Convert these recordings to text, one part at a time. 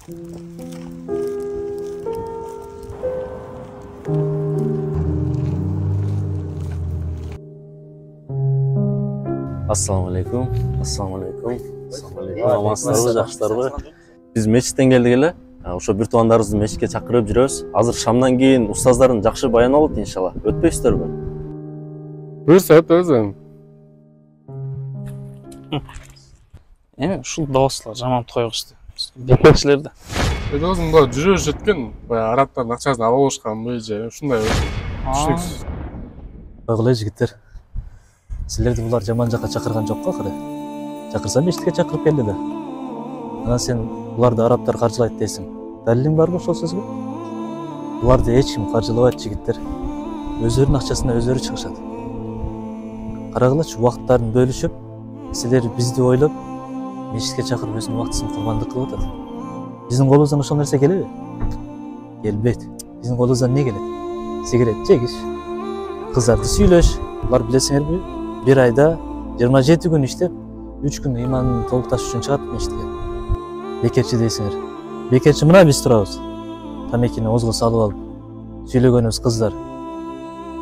Assalamu alaikum. Амансыздарбы, жакшыларбы? Биз мечиттен келдик эле. Ошо бир туугандарыбызды мечитке чакырып жүрөбүз. Азыр шамдан кийин устаздардын жакшы баяны болот иншалла. Өтпөйсүздөрбү? Буюрса өтөбүз. Эми ушул доостулар жаман койгучту. Бекмекчилер да. Өзүң да жүрө жеткен, баягы арабтардын акчасын ала алышканбы же ушундай түшүнүксүз. Койгула жигиттер. Силерди булар жаман жакка чакырган жок го акыры. Чакырса мечитке чакырып келди да. Анан сен буларды арабтар каржылайт дейсиң. Далилиң барбы ошол сөзгө? Буларды эч ким каржылабайт жигиттер. Өздөрүнүн акчасына өздөрү чыгышат. Карагылачы, убакыттарын бөлүшүп, силер бизди ойлоп, мечитке чакырып өзүнүн убактысын курмандык кылып атат. Биздин колубуздан ошол нерсе келеби? Келбейт. Биздин колубуздан эмне келет? Сигарет жегиш, кыздарды сүйлөш. Булар билесиңерби, бир айда 27 күн иштеп, 3 күн ыйманын толукташ үчүн чыгат мечитке. Бекерчи дейсиңер. Бекерчи мына биз турабыз. Тамекини озго салып алып, сүйлөгөнүбүз кыздар.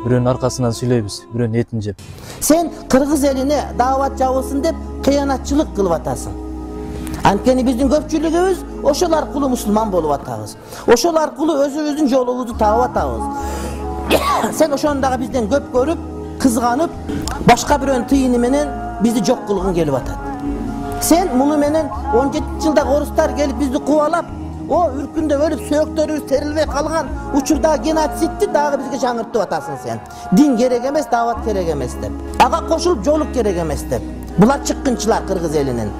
Бирөөнүн аркасынан сүйлөйбүз, бирөөнүн этин жеп. Сен кыргыз элине даават жабылсын деп кыянатчылык кылып атасың. Анткени биздин көпчүлүгүбүз ошол аркылуу мусулман болуп атабыз. Ошол аркылуу өзүбүздүн жолубузду таап атабыз. Сен ошону дагы бизден көп көрүп, кызганып, башка бирөөнүн тыйыны менен бизди жок кылгың келип атат. Сен муну менен 17-жылдагы орустар келип бизди кубалап, үркүндө өлүп сөөктөрүбүз терилбей калган учурдагы геноцидти дагы бизге жаңыртып атасың сен. Дин керек эмес, даават керек эмес деп. Ага кошулуп жолук керек эмес деп. Булар чыккынчылар кыргыз элинин.